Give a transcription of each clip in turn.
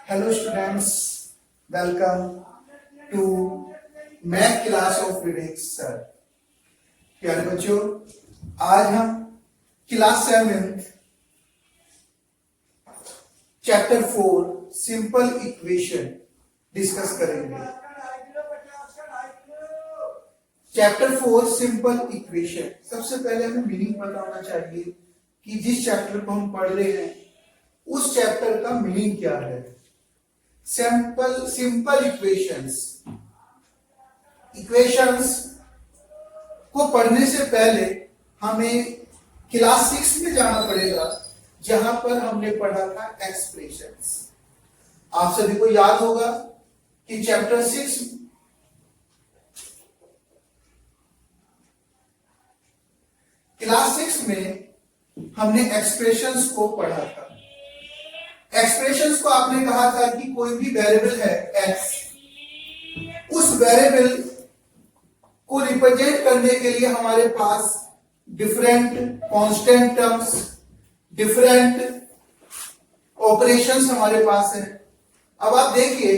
Hello students, welcome to math class of reading sir. प्यारे बच्चों, आज हम class 7 chapter 4 simple equation discuss करेंगे। चैप्टर 4 सिंपल इक्वेशन, सबसे पहले हमें मीनिंग पता होना चाहिए कि जिस चैप्टर को हम पढ़ रहे हैं उस चैप्टर का मीनिंग क्या है। सिंपल इक्वेशंस को पढ़ने से पहले हमें क्लास 6 में जाना पड़ेगा, जहां पर हमने पढ़ा था एक्सप्रेशंस। आप सभी को याद होगा कि चैप्टर 6 क्लास 6 में हमने एक्सप्रेशंस को पढ़ा था। एक्सप्रेशंस को आपने कहा था कि कोई भी वेरिएबल है x, उस वेरिएबल को रिप्रेजेंट करने के लिए हमारे पास different constant terms, different operations हमारे पास है। अब आप देखिए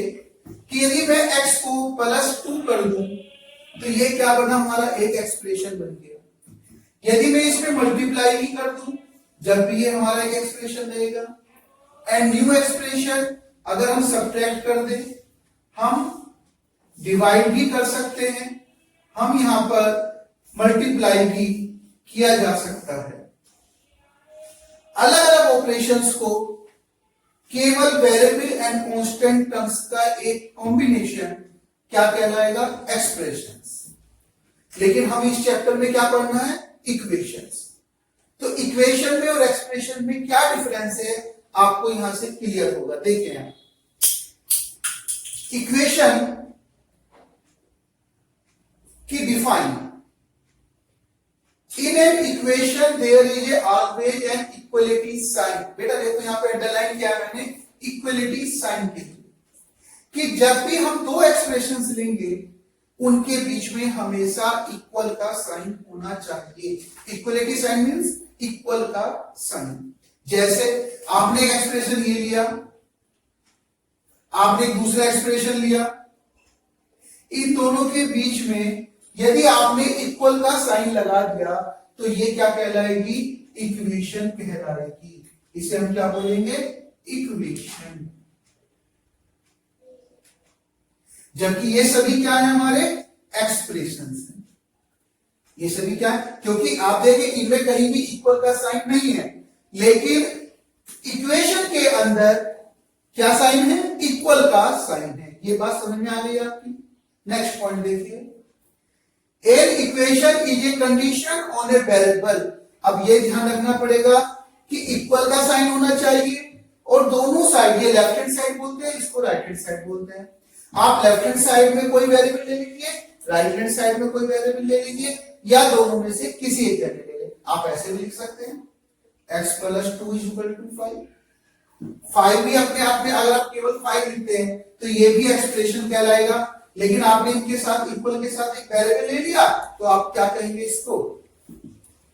कि यदि मैं x को +2 कर दूं तो ये क्या बना, हमारा एक एक्सप्रेशन बन गया। यदि मैं इसमें मल्टीप्लाई ही कर दूं, जब भी ये हमारा एक एक्सप्रेशन रहेगा। एंड न्यू एक्सप्रेशन अगर हम सब्ट्रैक्ट कर दें, हम डिवाइड भी कर सकते हैं, हम यहां पर मल्टीप्लाई भी किया जा सकता है। अलग अलग ऑपरेशंस को केवल वेरिएबल एंड कांस्टेंट टर्म्स का एक कॉम्बिनेशन क्या कहलाएगा, एक्सप्रेशंस। लेकिन हम इस चैप्टर में क्या पढ़ना है, इक्वेशंस। तो इक्वेशन में और एक्सप्रेशन में क्या डिफरेंस है आपको यहां से क्लियर होगा। देखिए आप, इक्वेशन की define, in an equation there is always an equality sign. बेटा देखो यहां पे अंडरलाइन किया मैंने, इक्वलिटी साइन की, कि जब भी हम दो एक्सप्रेशंस लेंगे उनके बीच में हमेशा इक्वल का साइन होना चाहिए। इक्वलिटी साइन मींस इक्वल का साइन। जैसे आपने एक एक्सप्रेशन ये लिया, आपने एक दूसरा एक्सप्रेशन लिया, इन दोनों के बीच में यदि आपने इक्वल का साइन लगा दिया तो ये क्या कहलाएगी, इक्वेशन कहलाएगी। इसे हम क्या बोलेंगे, इक्वेशन। जबकि ये सभी क्या है, हमारे एक्सप्रेशंस हैं। ये सभी क्या है, क्योंकि आप देखिए इनमें कहीं भी इक्वल का साइन नहीं है, लेकिन इक्वेशन के अंदर क्या साइन है, इक्वल का साइन है। ये बात समझ में आ गई आपकी। नेक्स्ट पॉइंट देखिए, an equation is a condition on a variable. अब ये ध्यान रखना पड़ेगा कि इक्वल का साइन होना चाहिए और दोनों साइड, ये लेफ्ट हैंड साइड बोलते हैं, इसको राइट हैंड साइड बोलते हैं। आप लेफ्ट हैंड साइड में कोई वेरिएबल ले लीजिए, राइट हैंड साइड में कोई वेरिएबल ले लीजिए, या दोनों में से किसी एक जगह ले लें। आप ऐसे भी लिख सकते हैं x + 2 = 5। 5 भी अपने आप में अगर आप केवल 5 लिखते हैं तो ये भी एक्सप्रेशन कहलाएगा। लेकिन आपने इनके साथ इक्वल के साथ एक वेरिएबल ले लिया तो आप क्या कहेंगे, इसको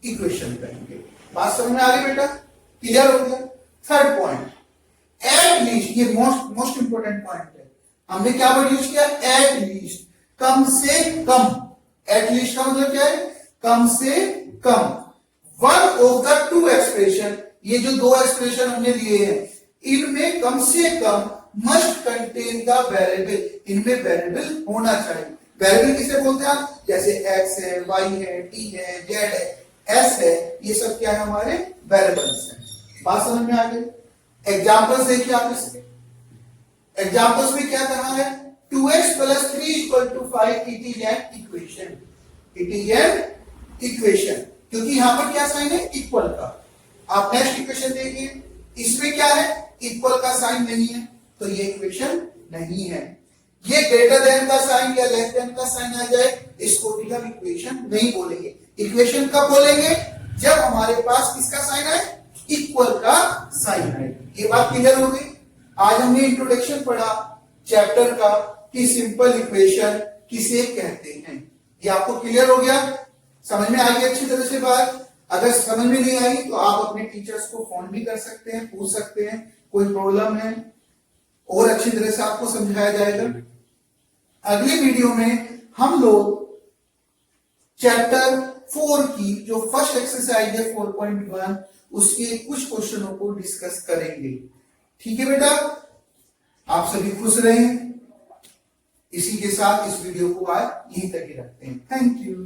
इक्वेशन कहेंगे। बात समझ में आ गई बेटा, क्लियर हो गया। थर्ड पॉइंट, एट लीस्ट, ये मोस्ट इंपोर्टेंट पॉइंट है। हमने क्या वर्ड यूज किया, एट लीस्ट, कम से कम। एट लीस्ट का मतलब क्या है, कम से कम। One of the two expression, ये जो दो एक्सप्रेशन हमने लिए हैं इनमें कम से कम मस्ट कंटेन द वेरिएबल, इनमें वेरिएबल होना चाहिए। वेरिएबल किसे बोलते हैं आप, जैसे x है, y है, t है, z है, s है, ये सब क्या है, हमारे वेरिएबल्स हैं। बात समझ में आ गई। एग्जांपल्स देखिए आप इसके। एग्जांपल्स में क्या कहा है, 2x + 3 = 5, it is an equation. It is an equation, क्योंकि यहां पर क्या साइन है, इक्वल का। आप नेक्स्ट इक्वेशन देखिए, इसमें क्या है, इक्वल का साइन नहीं है, तो ये इक्वेशन नहीं है। ये ग्रेटर देन का साइन या लेस देन का साइन आ जाए, इसको भी हम इक्वेशन नहीं बोलेंगे। इक्वेशन कब बोलेंगे, जब हमारे पास किसका साइन है, इक्वल का साइन है। ये बात क्लियर हो गई। आज हमने इंट्रोडक्शन पढ़ा चैप्टर का कि सिंपल इक्वेशन किसे कहते हैं। ये आपको क्लियर हो गया, समझ में आ गई अच्छी तरह से बात। अगर समझ में नहीं आई तो आप अपने टीचर्स को फोन भी कर सकते हैं, पूछ सकते हैं कोई प्रॉब्लम है। और अच्छी तरह से आपको समझाया जाएगा। अगली वीडियो में हम लोग चैप्टर 4 की जो फर्स्ट एक्सरसाइज है 4.1 उसके कुछ क्वेश्चनों को डिस्कस करेंगे। ठीक है बेटा, आप सभी खुश रहें। इसी के साथ इस वीडियो को आज यहीं तक ही रखते हैं। Thank you.